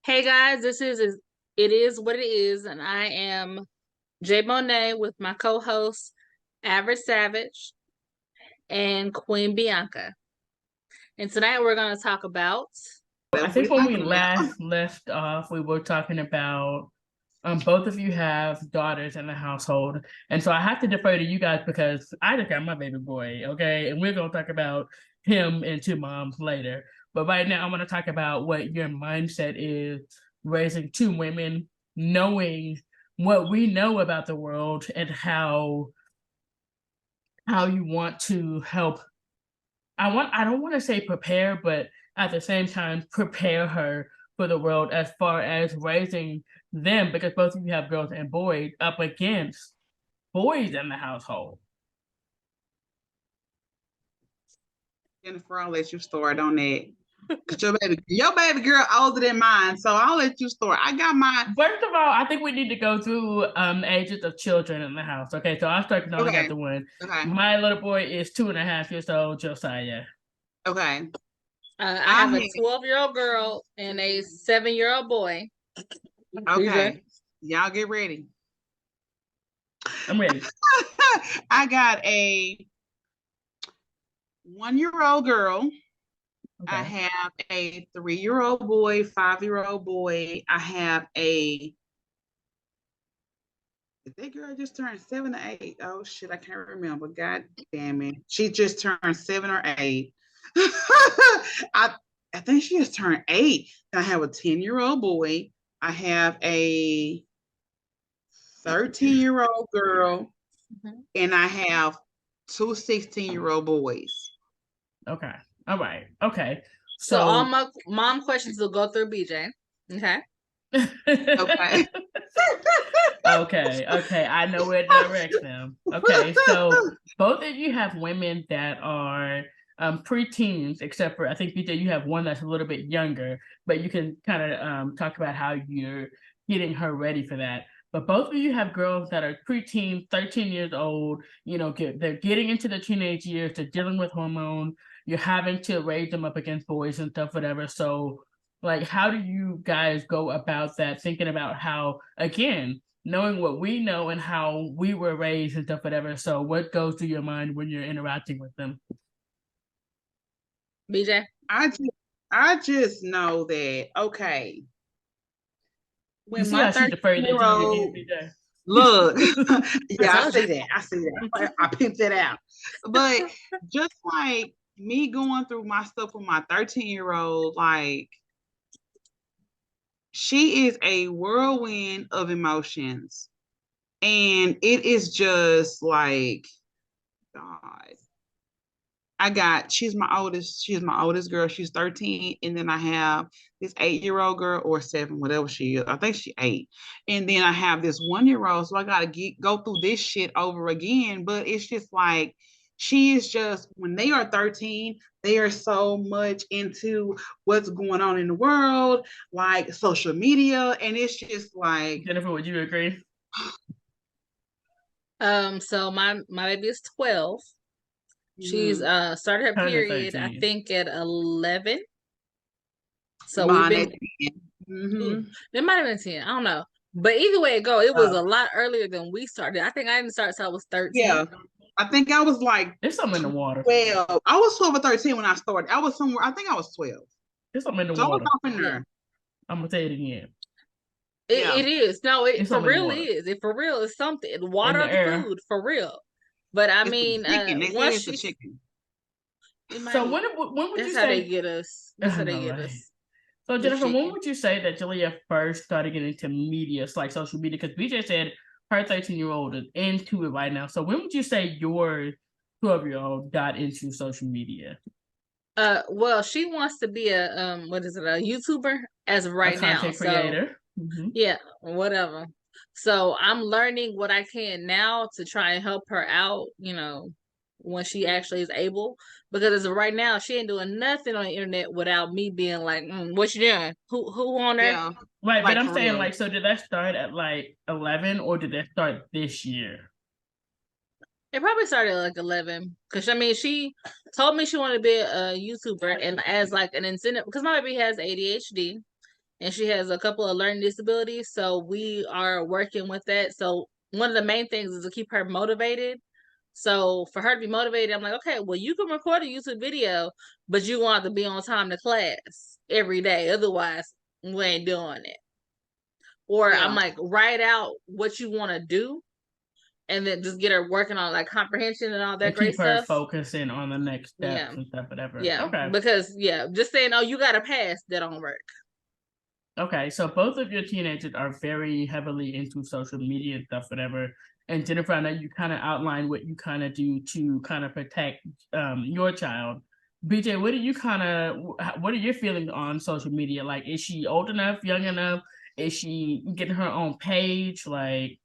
Hey guys, this is It Is What It Is, and I am Jay Monet with my co-hosts Average Savage and Queen Bianca. And tonight we're going to talk about I think when we last left off, we were talking about both of you have daughters in the household. And so I have to defer to you guys because I just got my baby boy, okay? And we're gonna talk about him and two moms later. But right now I want to talk about what your mindset is raising two women, knowing what we know about the world and how you want to help. I don't want to say prepare, but at the same time prepare her for the world as far as raising them, because both of you have girls and boys up against boys in the household. Jennifer, I'll let you start on that. Cause your baby girl older than mine, so I'll let you start. I got my First of all, I think we need to go through ages of children in the house. Okay, so I'll start because I only got okay, the one. okay, My little boy is 2.5 years old, Josiah. okay. I I have a mean, 12-year-old girl and a 7-year-old boy. okay. Y'all get ready. I'm ready. I got a 1-year-old girl. I Okay. have a 3-year-old boy, 5-year-old boy. I have a Did that girl just turned 7 or 8? Oh shit, I can't remember. God damn it. She just turned 7 or 8. I I think she just turned 8. I have a 10-year-old boy. I have a 13-year-old girl, Mhm. and I have two 16-year-old boys. Okay. All right. Okay. So all So my mom questions will go through BJ. Okay. Okay. Okay, okay, I know where to direct them. Okay, so both of you have women that are preteens, except for I think BJ, you have one that's a little bit younger, but you can kind of talk about how you're getting her ready for that. But both of you have girls that are preteens, 13 years old, they're getting into the teenage years, they're dealing with hormones, you're having to raise them up against boys and stuff, whatever. So like, how do you guys go about that, thinking about how, again, knowing what we know and how we were raised and stuff, whatever. So, what goes through your mind when you're interacting with them? BJ. I just I just know that okay. You When see my how she 13 deferred year into you again, old BJ? Look, I yeah, I told see you. that. I see that. I pimped that out. But just like me going through my stuff with my 13-year-old, like she is a whirlwind of emotions. And it is just like, God. She's my oldest girl. She's 13. And then I have this 8-year-old girl or 7, whatever she is. I think she's 8. And then I have this 1-year-old. So I gotta go through this shit over again. But it's just like she is just when they are 13, they are so much into what's going on in the world, like social media. And it's just like, Jennifer, would you agree? So my baby is 12. She's mm, started her Turning period, I 13. think at 11. So we've mine at been the end. ooh, Mm-hmm. it might have been 10. I don't know. But either way it go, it was Oh, a lot earlier than we started. I think I didn't start till I was 13. Yeah. I think I was like there's something in the water. 12. I was 12 or 13 when I started. I was somewhere, I think I was 12. There's something in the So I was water. off in Yeah. there. I'm gonna say it again. Yeah. It is. No, it It's for something in the real water. is. It for real is something. The In water the or the air. food, for real. But I It's the mean, chicken. They said once it's the she's chicken. it So might when would you that's how they say? get us. That's I how they know, get right? us. So The Jennifer, when chicken. would you say that Julia first started getting into media, like social media? Because BJ said her 13-year-old is into it right now. So when would you say your 12-year-old got into social media? Well, she wants to be a what is it, a YouTuber as of A right now. content So creator. Hmm. yeah, whatever. So I'm learning what I can now to try and help her out, when she actually is able. Because as of right now, she ain't doing nothing on the internet without me being like, "What you doing? Who on there?" Yeah. Right, but Like I'm for saying real. like, so did that start at like 11 or did that start this year? It probably started at like 11, because I mean, she told me she wanted to be a YouTuber, and as like an incentive, because my baby has ADHD, and she has a couple of learning disabilities. So we are working with that. So one of the main things is to keep her motivated. So for her to be motivated, I'm like, okay, well, you can record a YouTube video, but you want to be on time to class every day. Otherwise, we ain't doing it. Or I'm Yeah. like, write out what you want to do, and then just get her working on like comprehension and all that And great keep her stuff. focusing on the next Yeah. steps and stuff, whatever. Yeah. Okay. Because just saying, oh, you got to pass, that don't work. Okay, so both of your teenagers are very heavily into social media and stuff, whatever. And Jennifer, I know you kind of outlined what you kind of do to kind of protect your child. BJ, what are your feelings on social media? Like, is she old enough, young enough? Is she getting her own page? Like,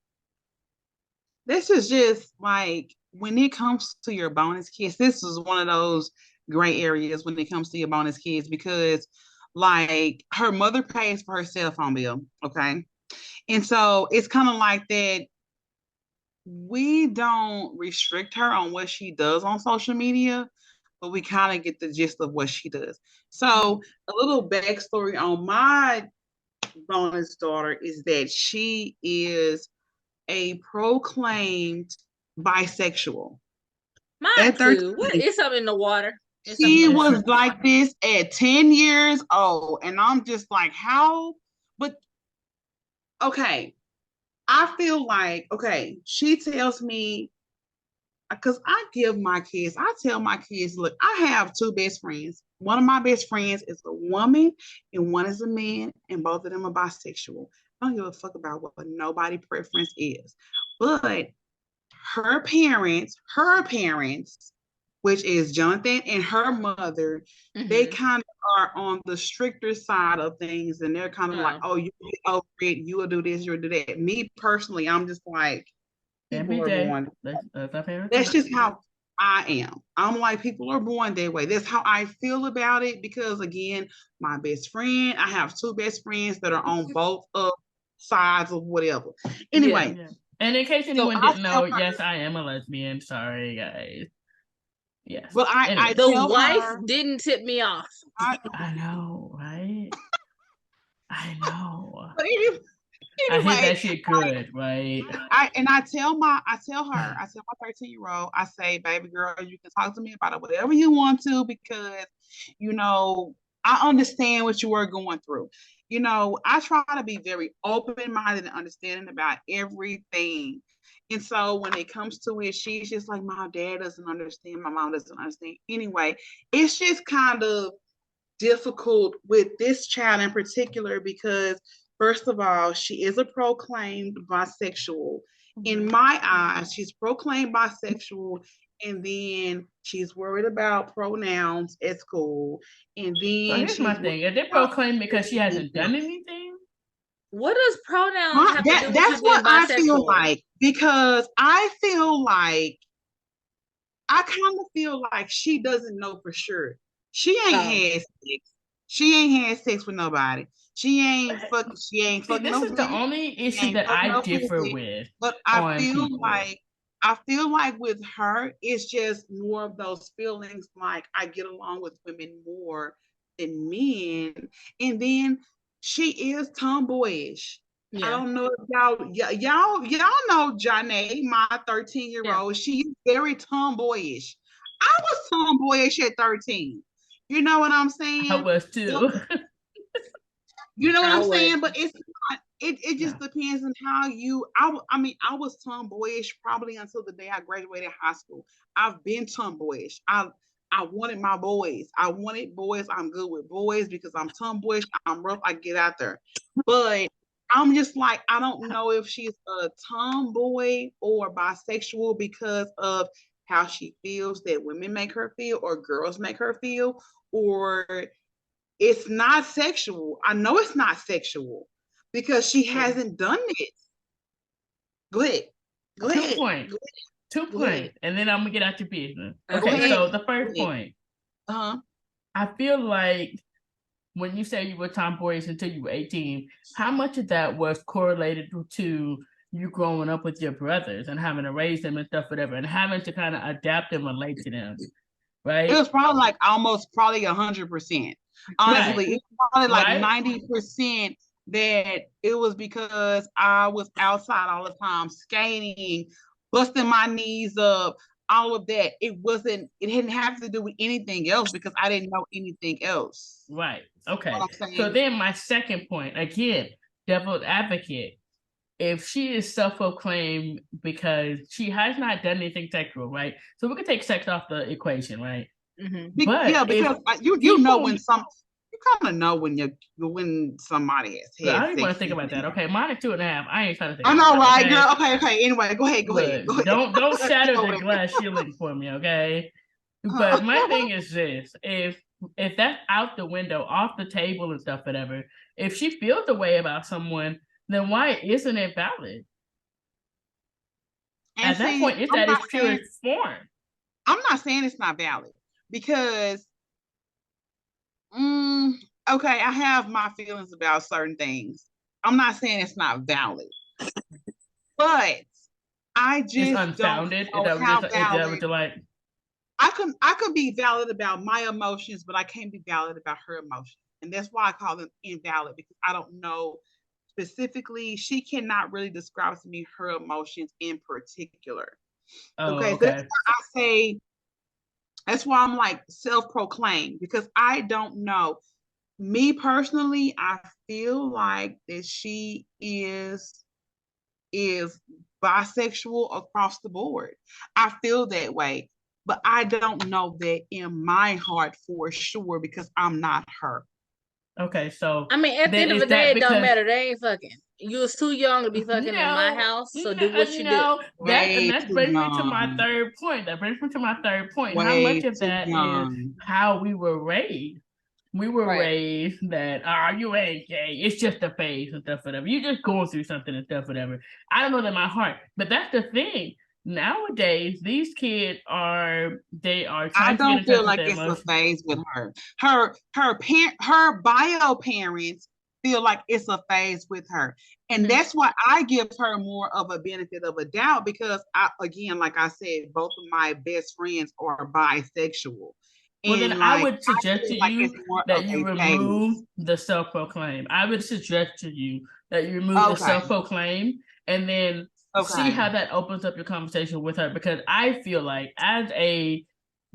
This is just like when it comes to your bonus kids, this is one of those gray areas when it comes to your bonus kids because like her mother pays for her cell phone bill, okay? And so it's kind of like that we don't restrict her on what she does on social media, but we kind of get the gist of what she does. So a little backstory on my bonus daughter is that she is a proclaimed bisexual. Mine At too. What 13, is something in the water? It's something she in the was water. like this at 10 years old. And I'm just like, how? But okay, I feel like, okay, she tells me, because I tell my kids, look, I have two best friends. One of my best friends is a woman and one is a man, and both of them are bisexual. I don't give a fuck about what nobody preference is. But her parents, which is Jonathan and her mother, they Mm-hmm. kind of are on the stricter side of things, and they're kind of like, Oh, "Oh, you get over it. You will do this. You'll do that." Me personally, I'm just like, and people are BJ, born. that's our parents. That's just how I am. I'm like, people are born that way. That's how I feel about it because, again, my best friend, I have two best friends that are on both of sides of whatever. yeah. Anyway, Yeah. And in case so anyone I didn't tell know, her, yes, I am a lesbian. Sorry, guys. Yes. but I Anyways, The tell wife her, didn't tip me off. I, I know, right? I know. but I hit anyway, that shit good, right? I tell my 13-year-old, I say, baby girl, you can talk to me about it, whatever you want to, because, you know, I understand what you were going through. You know, I try to be very open-minded and understanding about everything. And so when it comes to it, she's just like, my dad doesn't understand, my mom doesn't understand. Anyway, it's just kind of difficult with this child in particular because, first of all, she is a proclaimed bisexual. In my eyes, she's proclaimed bisexual, and then she's worried about pronouns at school, and So then here's my she's worried thing. Is it about proclaimed because she hasn't done anything? What does pronouns have to do with that's you being what I feel bisexual? like because I feel like I kind of feel like she doesn't know for sure. She ain't Oh, had sex. She ain't had sex with nobody. She ain't But, fucking. She ain't see, fucking this no is the women. only She issue ain't that fucking I no differ pussy. with But on people. I feel like with her, it's just more of those feelings. Like I get along with women more than men, and then she is tomboyish. I yeah, don't know if y'all know Janae, my 13-year yeah. old. She's very tomboyish. I was tomboyish at 13. You know what I'm I saying? was too. You know what I I'm would. saying? But it's not, it just No. depends on how you I mean, I was tomboyish probably until the day I graduated high school. I've been tomboyish. I wanted my boys. I wanted boys. I'm good with boys because I'm tomboyish. I'm rough. I get out there. But I'm just like, I don't know if she's a tomboy or bisexual because of how she feels that women make her feel or girls make her feel, or it's not sexual. I know it's not sexual because she Yeah. hasn't done it. Go ahead. Go Two ahead. points. Two Go ahead. points. And then I'm gonna get out your business. Go Okay, Okay. ahead. so the Go first ahead. point. Uh-huh. I feel like when you say you were tomboyish until you were 18, how much of that was correlated to you growing up with your brothers and having to raise them and stuff, whatever, and having to kind of adapt and relate to them, It right? was probably like almost probably 100%. Honestly, Right. it's probably like Right. 90% that it was because I was outside all the time, skating, busting my knees up, all of that. It didn't have to do with anything else because I didn't know anything else. Right. You know Okay. what I'm So saying? then my second point, again, devil's advocate. If she is self-proclaimed because she has not done anything sexual, right? So we could take sex off the equation, right? Yeah, But if because you know people, when you kind of know when somebody has look, I had don't even want sex to think with about that. them. Okay, mine is 2.5. I ain't trying to think I about know, that. right, Okay, girl? Okay, okay. Anyway, go ahead, look, go ahead. don't Let's shatter go the over glass ceiling for me, okay? But my there. thing is this: if that's out the window, off the table and stuff, whatever. If she feels the way about someone, then why isn't it valid? And At that see, point, it's at its purest form. I'm not saying it's not valid because, mm, okay, I have my feelings about certain things. I'm not saying it's not valid, but I It's just don't unfounded. know how Is that valid. what you like? I could be valid about my emotions, but I can't be valid about her emotions. And that's why I call them invalid because I don't know specifically. She cannot really describe to me her emotions in particular. Oh, Okay, so that's okay. why I say that's why I'm like self-proclaimed because I don't know. Me personally, I feel like that she is bisexual across the board. I feel that way, but I don't know that in my heart for sure because I'm not her. Okay, so I mean, at the then end of is the day, that it don't because matter. They ain't fucking. You was too young to be fucking in my no, house, so do what you do. no, that and Way that too brings me to my young. third point. That brings me to my third point. How much Way of too that is young. how we were raised? We were Right. raised that you ain't gay. It's just a phase and stuff, whatever. You just going through something and stuff, whatever. I don't know that in my heart, but that's the thing. Nowadays, these kids are I trying to get don't in touch feel with like their it's a emotions. phase with her. Her bio parents feel like it's a phase with her. And Mhm. that's why I give her more of a benefit of a doubt because again, like I said, both of my best friends are bisexual. Well, then And I like would I suggest feel to like it's you more that of you a phase. remove the self-proclaim. I would suggest to you that you remove the Okay. self-proclaim and then see Okay. how that opens up your conversation with her. Because I feel like as a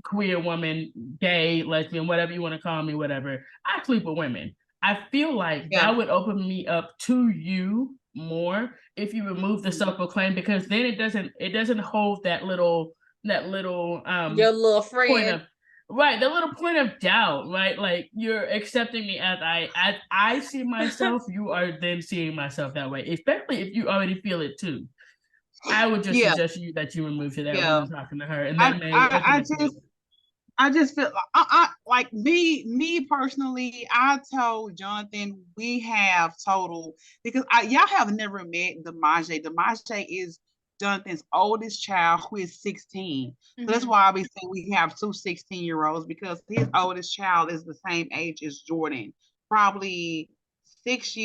queer woman, gay, lesbian, whatever you want to call me, whatever, I sleep with women. I feel like Yeah. that would open me up to you more if you remove the self-proclaim because then it doesn't hold that little Your little point friend. of right the little point of doubt, right? Like you're accepting me as I see myself, you are then seeing myself that way, especially if you already feel it too. I would just Yeah. suggest you that you remove to that Yeah. when talking to her, and I, that may I, open I it to you. just I just feel I like me personally. I told Jonathan we have total because y'all have never met Demaje. Demaje is Jonathan's oldest child, who is 16. So that's Mhm. why I be saying we have two 16-year-olds because his oldest child is the same age as Jordan, probably 6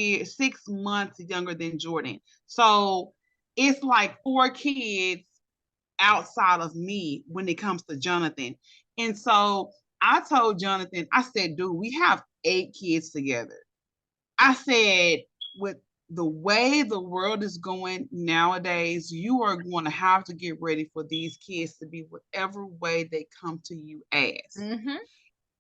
months younger than Jordan. So it's like four kids outside of me when it comes to Jonathan. And so I told Jonathan, I said, dude, we have 8 kids together. I said, with the way the world is going nowadays, you are going to have to get ready for these kids to be whatever way they come to you as. Mhm. You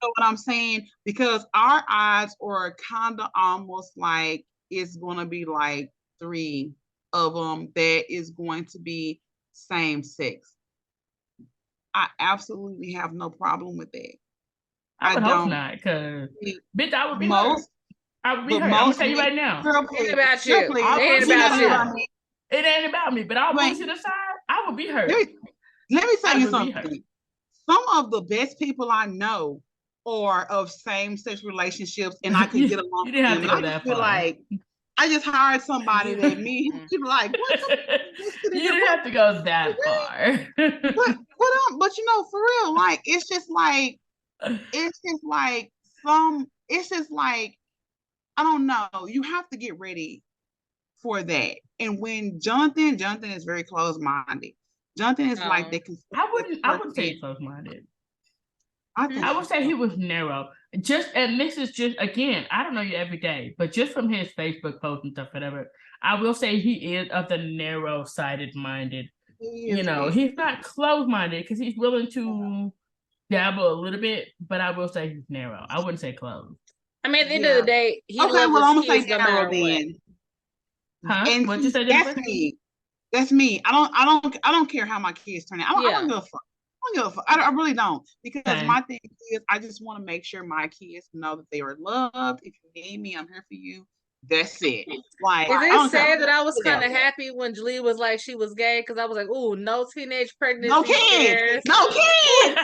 know what I'm saying? Because our odds are kind of almost like it's going to be like 3 of them that is going to be same sex. I absolutely have no problem with that. I I would hope don't. not, because bitch, I would be hurt. Most, I would be but hurt. I'm gonna most tell you men, right now. girl, It ain't please, about girl, you. please. All It ain't It's bullshit about not you. about aside, me. it ain't about me. But all You ain't, bullshit aside, I would be hurt. let me, let me tell I you would be hurt. something. Some of the best people I know are of same sex relationships, and I could you, get along you with didn't have them. to And go I just that feel far. like I just hired somebody you that me, Mm. you be like, what the this shit in here? didn't have to go What, that far. but you know, for real, like it's just like it's just like I don't know. You have to get ready for that. And when Jonathan is very close minded. Jonathan is like No. the I conservative wouldn't. I wouldn't say person. it's close minded. I would say he was narrow. And this is just, again, I don't know you every day, but just from his Facebook posts and stuff, whatever, I will say he is of the narrow-sided minded. He's not closed-minded because he's willing to dabble a little bit, but I will say he's narrow. I wouldn't say closed. I mean, at the end of the day, he loves I'm gonna say no narrow then. Huh? And what'd you say? That's me. That's me. I don't care how my kids turn out. I don't give a fuck. I really don't, because my thing is I just want to make sure my kids know that they are loved. If you need me, I'm here for you. That's it. Like, is it sad that I was kind of happy when Julie was like she was gay, because I was like, "Ooh, no teenage pregnancy, no kids, no kids."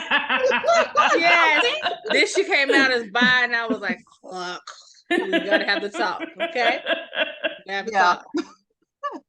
Yes. Then she came out as bi, and I was like, "Fuck, we gotta have the talk, okay?" Talk.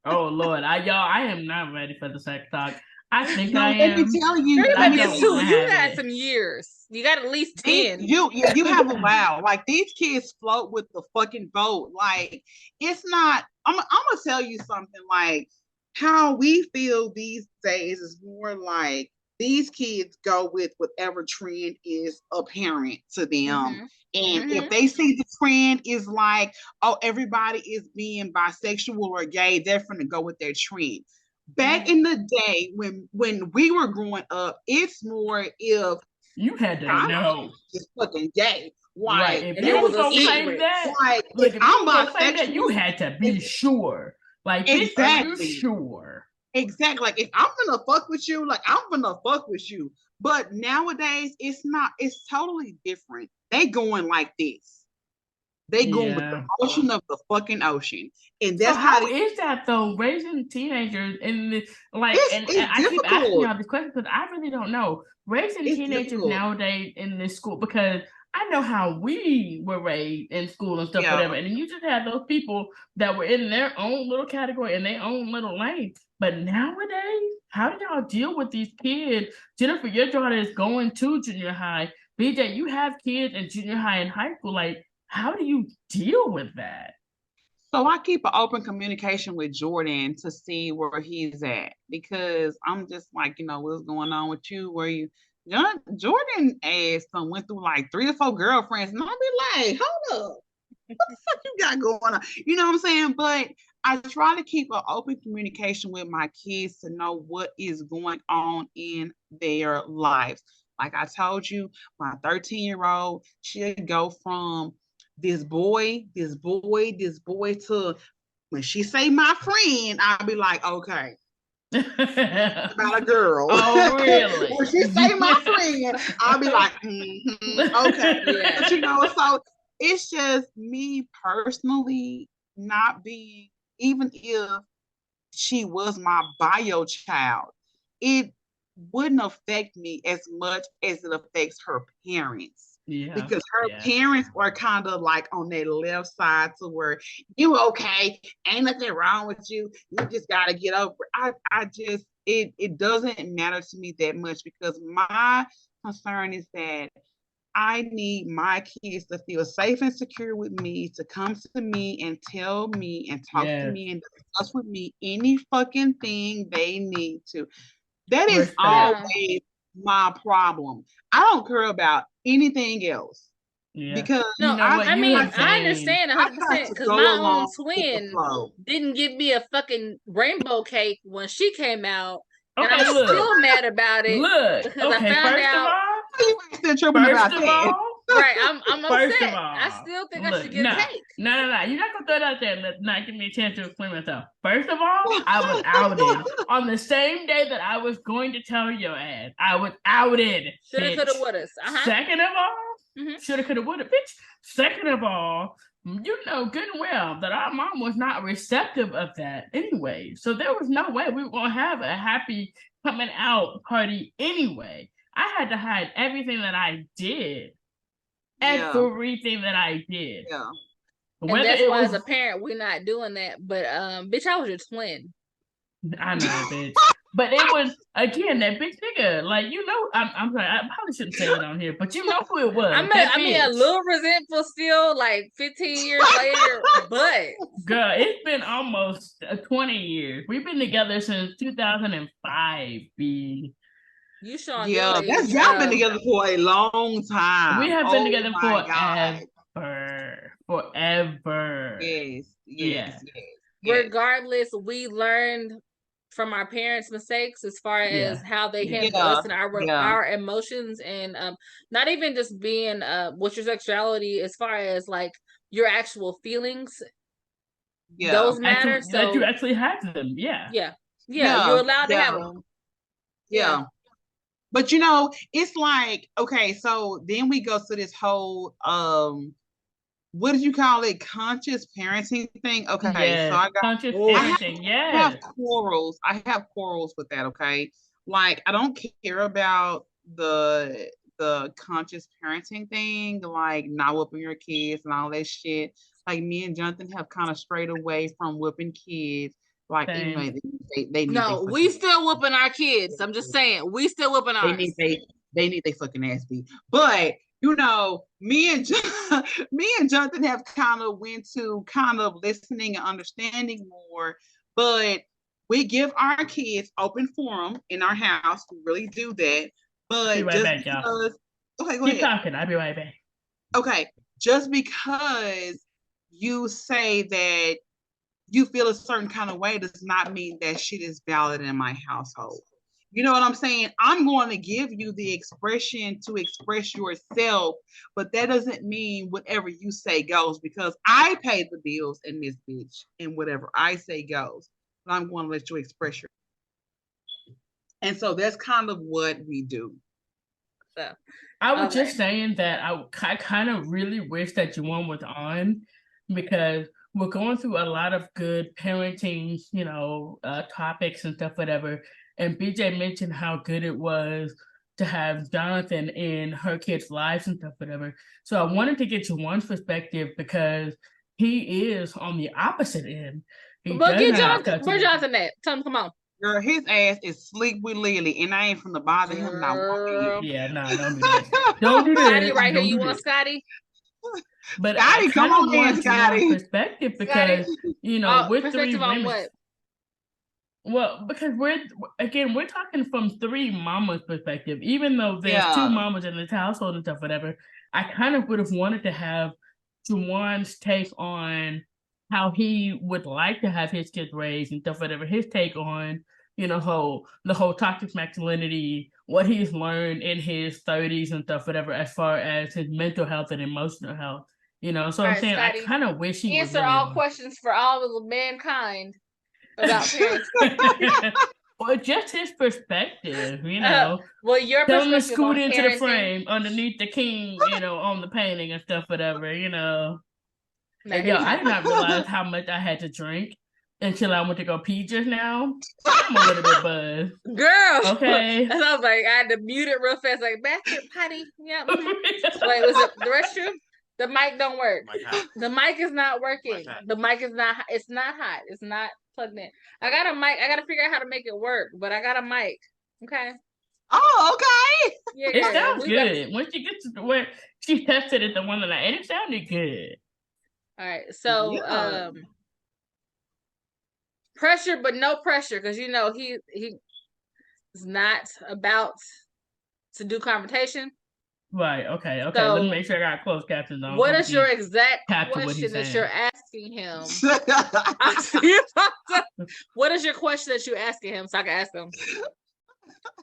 Oh Lord, I am not ready for the sex talk. I think I am. Let me tell you, you got some years. You got at least 10. You have a wow. Like, these kids float with the fucking boat. Like, it's not. I'm gonna tell you something. Like, how we feel these days is more like these kids go with whatever trend is apparent to them. And if they see the trend is like, oh, everybody is being bisexual or gay, they're going to go with their trend. Back in the day when we were growing up, it's more if you had to know it's fucking gay. Like, right. If you was gonna claim that, like, if I'm bisexual, you had to be sure. Like, exactly sure. Exactly. Like, if I'm gonna fuck with you, like, I'm gonna fuck with you. But nowadays, it's not. It's totally different. They going like this. They going with the ocean of the fucking ocean, and that's how is that though? Raising teenagers in this, like, and I keep asking y'all this question because I really don't know. Raising teenagers nowadays in this school, because I know how we were raised in school and stuff, whatever. And you just had those people that were in their own little category in their own little lane. But nowadays, how do y'all deal with these kids? Jennifer, your daughter is going to junior high. BJ, you have kids in junior high and high school. Like, how do you deal with that? So I keep an open communication with Jordan to see where he's at, because I'm just like, what's going on with you? Jordan ass went through like 3 or 4 girlfriends, and I'll be like, hold up, what the fuck you got going on? You know what I'm saying? But I try to keep an open communication with my kids to know what is going on in their lives. Like I told you, my 13-year-old, she'll go from this boy to, when she say my friend, I'll be like, okay. About a girl. Oh, really? When she say my friend, I'll be like, okay. Yeah. So it's just me personally not being, even if she was my bio child, it wouldn't affect me as much as it affects her parents. Yeah, because her parents are kind of like on their left side, to where you okay, ain't nothing wrong with you. You just gotta get over it. I just it doesn't matter to me that much, because my concern is that I need my kids to feel safe and secure with me, to come to me and tell me and talk to me and discuss with me any fucking thing they need to. That is always my problem. I don't care about anything else. Yeah. Because I understand 100%, because my own twin didn't give me a fucking rainbow cake when she came out, and I'm still mad about it because I found out. You ain't still tripping about that. Right, I'm upset. I still think I should get a cake. No. You're not gonna throw it out there and not give me a chance to explain myself. First of all, I was outed on the same day that I was going to tell your ass. I was outed. Shoulda, coulda, woulda. Second of all, shoulda, coulda, woulda, bitch. Second of all, you know good and well that our mom was not receptive of that anyway. So there was no way we were gonna have a happy coming out party anyway. I had to hide everything that I did. Everything that I did. Yeah. And that's why, as a parent, we're not doing that. But bitch, I was your twin. I know, bitch. But it was, again, that big nigga. Like, I'm sorry, I probably shouldn't say it on here, but you know who it was. I mean, a little resentful still, like 15 years later, but girl, it's been almost 20 years. We've been together since 2005, B. You showing your Yeah, age. y'all been together for a long time. We have been Oh together my God. forever. Yes, Yeah. yes, yes, yes. Regardless, we learned from our parents' mistakes as far as Yeah. how they Yeah. handle us and Yeah. our emotions, and not even just being with your sexuality, as far as like your actual feelings. Yeah. Those matter. Actually, that you So actually have them. Yeah. yeah, Yeah. you're allowed to have Yeah. them. Yeah. But you know, it's like, okay, so then we go to this whole what did you call it? Conscious parenting thing. Okay, so Yes. Conscious I have parenting. Yes. quarrels. I have quarrels with that, okay? Like I don't care about the conscious parenting thing, like not whooping your kids and all that shit. Like me and Jonathan have kind of strayed away from whooping kids. Like even Same. though they need No, they we fucking still whooping our kids. I'm just saying, we still whooping they ours. need they need they fucking ass beat. But you know, me and Jonathan have kind of went to kind of listening and understanding more. But we give our kids open forum in our house. We really do that. Be But right just back, y'all. because, okay, go Keep ahead. talking. I'll be right back. Okay, just because you say that you feel a certain kind of way does not mean that shit is valid in my household. You know what I'm saying? I'm going to give you the expression to express yourself, but that doesn't mean whatever you say goes because I pay the bills in this bitch and whatever I say goes. But I'm going to let you express your. And so that's kind of what we do. So, I was just saying that I kind of really wish that Juwan was on because we're going through a lot of good parenting, topics and stuff, whatever. And BJ mentioned how good it was to have Jonathan in her kids' lives and stuff, whatever. So I wanted to get Juwan's perspective because he is on the opposite end. But get Jonathan, where Jonathan at? Tell him, come on. Girl, his ass is sleep with Lily, and I ain't from the bother him now. Yeah, nah, don't do that. Don't do that. Scotty right here. You want that. Scotty? But Scotty, I kind of want Scotty. perspective because we're three on women. What? Well, because we're talking from three mamas' perspective. Even though there's two mamas in this household and stuff, whatever, I kind of would have wanted to have Juwan's take on how he would like to have his kids raised and stuff, whatever. His take on the whole toxic masculinity, what he's learned in his 30s and stuff, whatever, as far as his mental health and emotional health. So I'm saying Scotty, I kind of wish he answer would really all questions for all of mankind about parenting. Or just his perspective, well, your tell him to perspective scoot on into parenting. the frame underneath the king, on the painting and stuff, whatever, And yo, I did not realize how much I had to drink until I went to go pee just now. I'm a little bit buzzed. Girl. Okay. And I was like, I had to mute it real fast, like bathroom potty. Yeah. Wait, was it the restroom? The mic don't work. The mic is not working. The mic is not. It's not hot. It's not plugged in. I got a mic. I got to figure out how to make it work. But I got a mic. Okay. Oh, okay. Yeah, it sounds good. Once you get to where she tested it, the one that it sounded good. All right. So, pressure, but no pressure, because he is not about to do confrontation. Right. Okay. So, let me make sure I got closed captions on. What is your exact question that you're asking him? What is your question that you're asking him so I can ask him?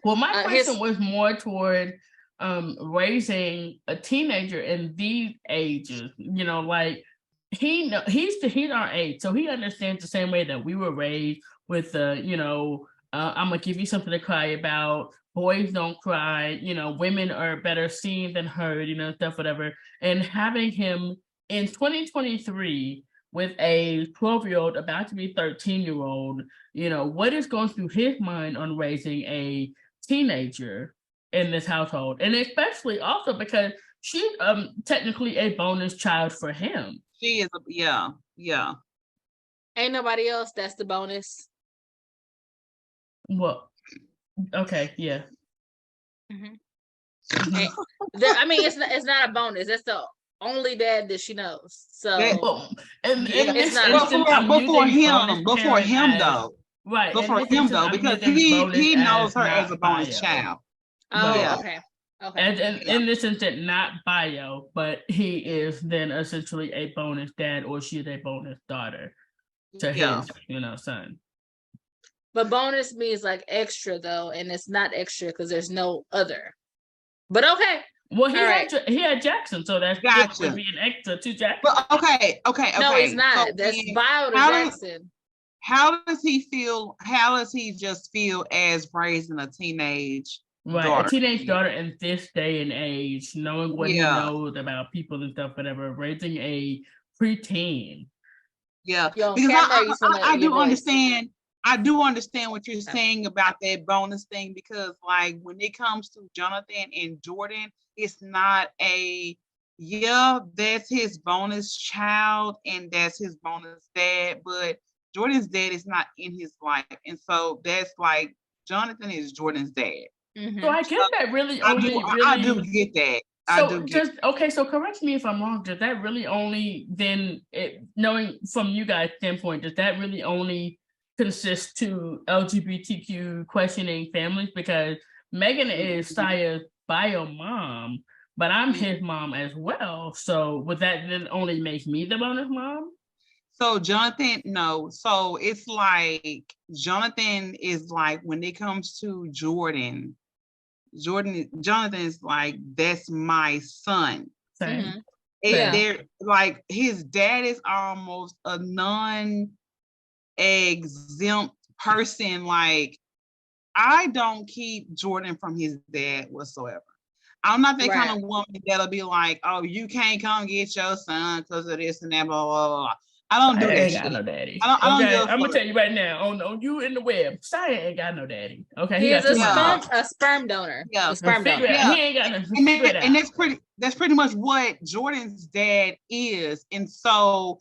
Well, my question was more toward raising a teenager in these ages. Like he's our age, so he understands the same way that we were raised with I'm gonna give you something to cry about. Boys don't cry, women are better seen than heard, stuff, whatever. And having him in 2023 with a 12-year-old about to be 13-year-old, what is going through his mind on raising a teenager in this household? And especially also because she's technically a bonus child for him. She is, yeah. Ain't nobody else that's the bonus. Well, okay, yeah. Mm-hmm. I mean, it's not a bonus. That's the only dad that she knows. So, it's not before him though. Right. Before him though, because he knows her as a bonus child. Oh, Yeah. okay. And Yeah. in this instance, not bio, but he is then essentially a bonus dad, or she is a bonus daughter to Yeah. his, son. But bonus means like extra though, and it's not extra because there's no other. But okay. Well, All right. he had Jackson, so that's Gotcha. different being extra to Jackson. But okay. No, it's not. So That's then, bio to how Jackson. how does he feel? How does he just feel as raising a teenage Right, daughter? a teenage daughter in this day and age, knowing what he knows about people and stuff, whatever, raising a preteen. Yeah, Yo, because camera, you sound like I your do voice. understand. I do understand what you're saying about that bonus thing, because like when it comes to Jonathan and Jordan, it's not that's his bonus child and that's his bonus dad, but Jordan's dad is not in his life. And so that's like Jonathan is Jordan's dad. So I guess that really I only do get that. So correct me if I'm wrong. Does that really only then, knowing from you guys' standpoint, does that really only consist to LGBTQ questioning families? Because Megan is Saya's bio mom, but I'm his mom as well. So would that then only make me the bonus mom? So Jonathan, no. So it's like Jonathan is like, when it comes to Jonathan is like, that's my son. Mm-hmm. They're like, his dad is almost a non-exempt person. Like, I don't keep Jordan from his dad whatsoever. I'm not that kind of woman that'll be like, oh, you can't come get your son because of this and that, blah, blah, blah. I don't do that ain't shit. got no daddy. I don't I'm gonna tell you right now, on you in the web, Saya ain't got no daddy. Okay, he is a sperm donor. Yeah, a sperm donor. Yeah. He ain't got no. And that's pretty much what Jordan's dad is. And so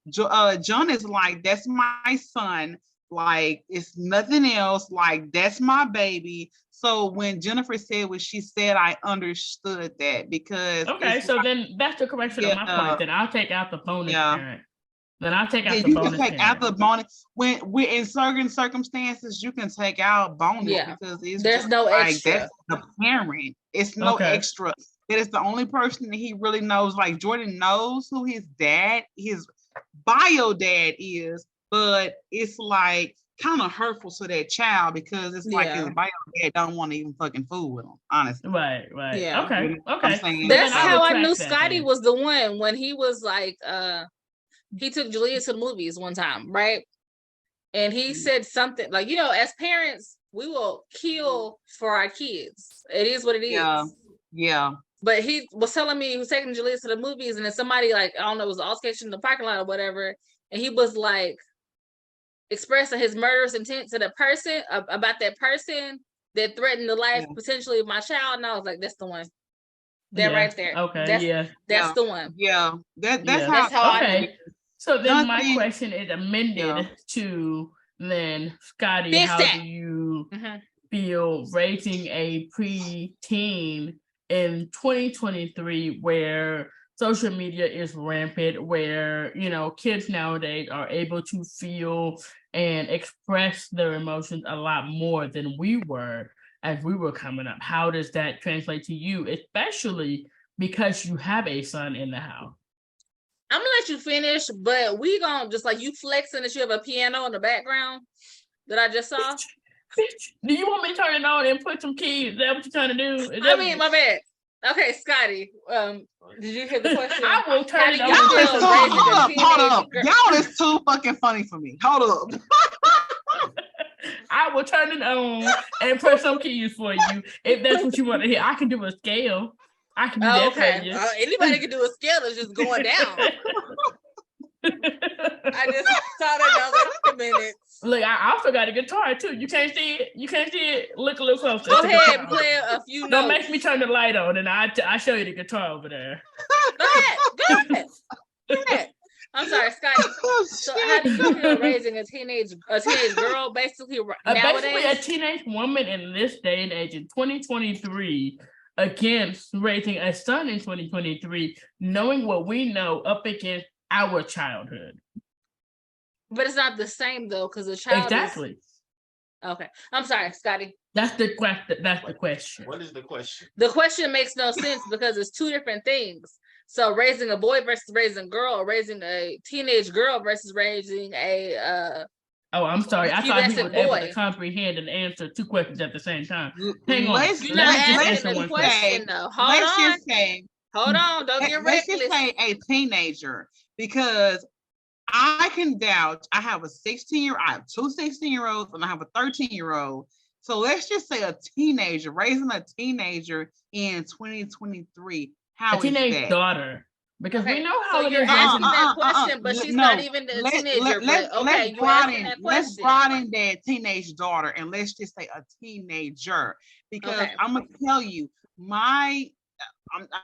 John is like, that's my son. Like, it's nothing else. Like, that's my baby. So when Jennifer said what she said, I understood that, because so then that's the correction of my point. Then I'll take out the bonus parent. Then I'll take out the bonus. You can take out the bonus when we're in certain circumstances. You can take out bonus because there's no extra. That's the parent. It's no extra. It is the only person that he really knows. Like, Jordan knows who his bio dad is, but it's like kind of hurtful to that child, because it's like his bio dad don't want to even fucking fool with him, honestly. Right. Yeah. Okay. That's how I knew Scotty was the one, when he was like, he took Julia to the movies one time, right? And he said something like, as parents, we will kill for our kids. It is what it is. Yeah. But he was telling me he was taking Julia to the movies, and then somebody, like, I don't know, it was altercation in the parking lot or whatever, and he was like expressing his murderous intent to the person, about that person that threatened the life potentially of my child, and I was like, that's the one. That right there. Okay. That's the one. Yeah. That's how I know. So then my question is amended to then, Scotty, how do you feel raising a preteen in 2023, where social media is rampant, where kids nowadays are able to feel and express their emotions a lot more than we were as we were coming up? How does that translate to you, especially because you have a son in the house? I'm gonna let you finish, but we gonna just, like, you flexing that you have a piano in the background that I just saw. Bitch, do you want me to turn it on and put some keys? Is that what you're trying to do? My bad. Okay, Scotty, did you hear the question? I will turn it on. Hold up. Y'all is too fucking funny for me. Hold up. I will turn it on and press some keys for you if that's what you want to hear. I can do a scale. I can do that for you. Anybody can do a scale that's just going down. I just saw that, and I was like, wait a minute. Look, I also got a guitar too. You can't see it. Look a little closer. Go ahead and play a few notes. Don't make me turn the light on, and I show you the guitar over there. Go ahead. I'm sorry, Scotty. So how do you feel raising a teenage girl, basically nowadays? Basically a teenage woman in this day and age in 2023, against raising a son in 2023, knowing what we know up against our childhood. But it's not the same though, because the child Okay. I'm sorry, Scotty. That's the question. That's the question. What is the question? The question makes no sense because it's two different things. So raising a boy versus raising a girl, or raising a teenage girl versus raising a Oh, I'm sorry. I thought he was pubescent able boy. to comprehend and answer two questions at the same time. Hang on. Let's You're Let not me just asking answer the one question though. Hold let's on. just say, Hold on. Don't get let's reckless. just say a teenager, because I can vouch. I have a 16-year. I have two 16-year-olds, and I have a 13-year-old. So let's just say a teenager, raising a teenager in 2023. How A teenage is that? daughter. Because Okay, we know so how it you're is asking raising. that question, but she's not even a teenager. But okay, you're asking that let's question. broaden that teenage daughter, and let's just say a teenager, because Okay. I'm gonna tell you,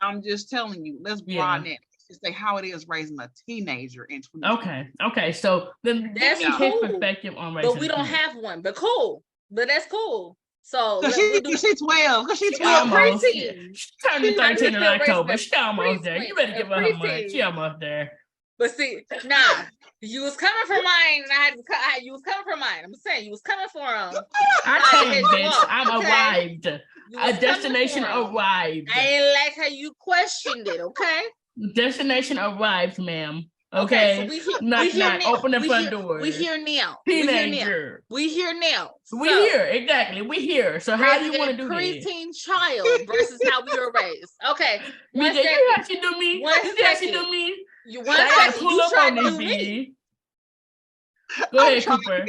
I'm just telling you, let's broaden it. Let's just say how it is raising a teenager in 2020. Okay. So then That's give me his cool. perspective on raising. But we don't have one. But cool. But that's cool. So Because she's 12. Because she's She 12. almost. preteen. She turning 13 in October. She almost preteen, there. You better give her her money. She almost there. But see, nah, you was coming for mine, and you was coming for mine. I'm saying you was coming for him. I came, bitch. I'm arrived. A destination arrived. I ain't like how you questioned it. Okay. Destination arrived, ma'am. Okay. So knock, knock. Open the front door. We here now. Teenager. We here now. We here. Exactly. We here. So how do you want to do this? Preteen child versus how we were raised. Okay. Did you actually do me? Did you actually do me? You tried to do me. Go ahead, Cooper.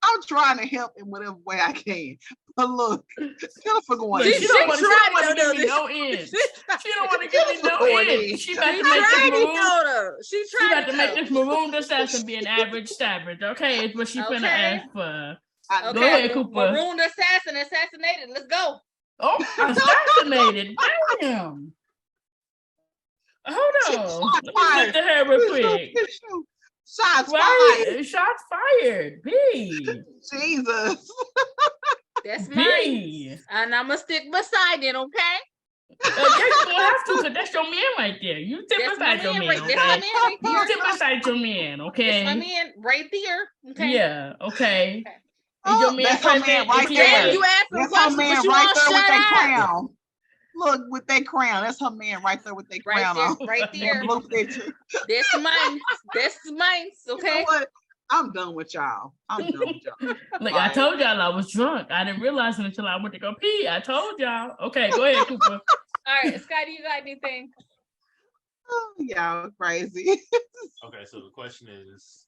I'm trying to help in whatever way I can. But look, Jennifer going. She don't want to give me no end. She don't want to give me no end. She about to make this maroon. She about to make this marooned assassin be an average savage. Okay, it's what she finna ask for. Go ahead, Cooper. Marooned assassin, assassinated. Let's go. Oh, assassinated. Damn. Hold on. Let me flip the hair real quick. Shots fired. Shots fired. B. Jesus. That's mine. And I'm going to stick beside it, okay? You're going to have to, because that's your man right there. You sit beside your man, okay? That's my man right there. You sit beside your man, okay? That's my man right there, okay? Yeah, okay. Oh, your man that's her man right there. You asked me that's her man right there with that crown. Look, with that crown. That's her man right there with that crown on. Right there. Blue picture. That's mine. That's mine, okay? You know what? I'm done with y'all. Look, I told y'all I was drunk. I didn't realize it until I went to go pee. I told y'all. Okay, go ahead, Cooper. All right, Scotty, you got anything? Oh, y'all crazy. Okay, so the question is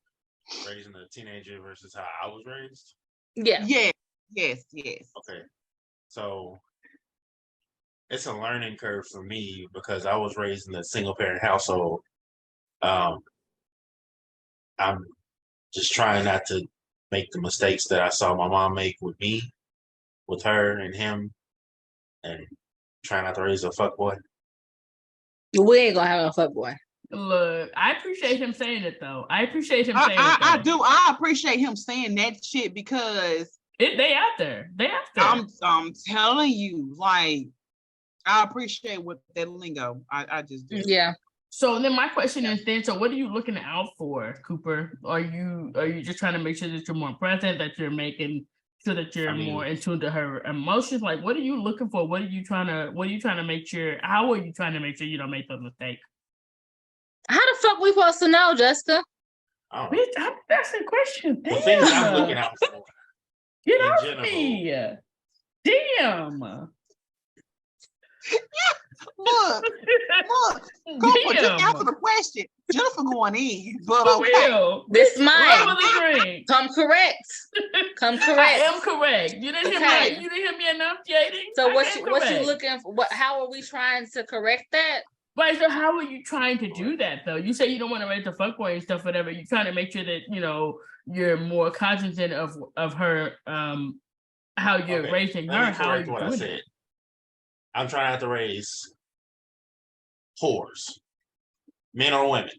raising a teenager versus how I was raised? Yeah. Yes. Okay. So it's a learning curve for me because I was raised in a single parent household. I'm just trying not to make the mistakes that I saw my mom make with me, with her and him, and try not to raise a fuckboy. We ain't gonna have a fuckboy. Look, I appreciate him saying it though. I appreciate him saying it. I do. I appreciate him saying that shit because they out there. They out there. I'm telling you, like, I appreciate what that lingo. I just do. Yeah. So then my question is then, so what are you looking out for, Cooper? Are you just trying to make sure that you're more present, that you're making sure that you're more in tune to her emotions? Like, what are you looking for? What are you trying to make sure, how are you trying to make sure you don't make those mistakes? How the fuck we supposed to know, Jessica? Bitch, that's the question. The things I'm looking out for. Get off me. Damn. Look, Cooper, just answer the question. Jennifer going in, but okay. This mine. Come correct. I am correct. You didn't hear me enunciating. So what you looking for? How are we trying to correct that? Right, so how are you trying to do that though? You say you don't want to raise the fuckboy and stuff, whatever. You're trying to make sure that you're more cognizant of her, how you're raising her. How are you doing it? I'm trying not to raise whores, men or women.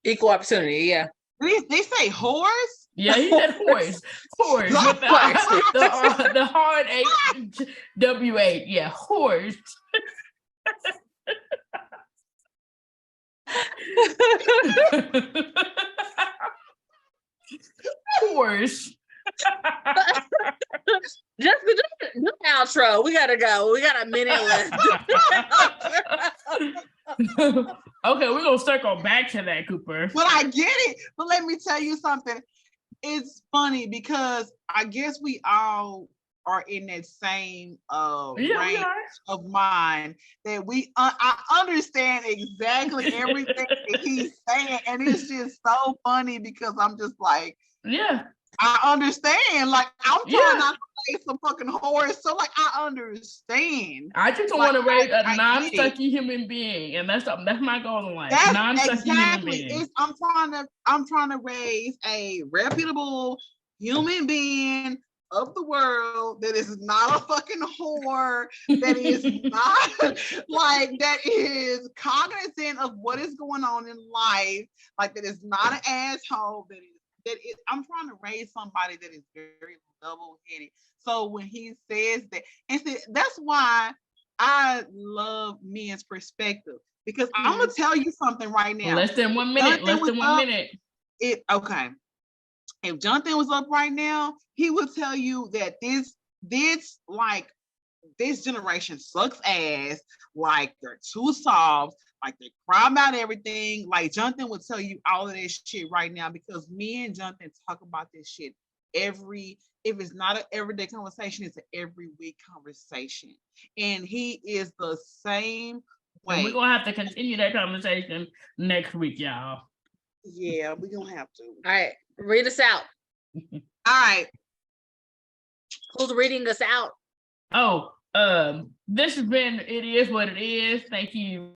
Equal opportunity, yeah. They say whores? Yeah, he said whores. Whores with the hard H-W-8. Yeah, whores. Whores. Just do the outro. We gotta go. We got a minute left. Okay, we're gonna circle back to that, Cooper. But I get it. But let me tell you something. It's funny because I guess we all are in that same range of mind that I understand exactly everything that he's saying, and it's just so funny because I'm just like, yeah, I understand. Like I'm trying not to play some fucking horse, so like I understand. I just don't want to raise a non-sucky human being, and that's my goal in life. That's non-sucky exactly. human being. I'm trying to raise a reputable human being of the world that is not a fucking whore, that is not like, that is cognizant of what is going on in life, like that is not an asshole, I'm trying to raise somebody that is very level-headed. So when he says that, and see, that's why I love men's perspective, because I'm gonna tell you something right now. Less than 1 minute. Okay. If Jonathan was up right now, he would tell you that this generation sucks ass, like they're too soft, like they cry about everything. Like Jonathan would tell you all of this shit right now, because me and Jonathan talk about this shit if it's not an everyday conversation, it's an every week conversation. And he is the same way. And we're gonna have to continue that conversation next week, y'all. Yeah, we're gonna have to. All right, read us out. All right. Who's reading us out? Oh, this has been It Is What It Is. Thank you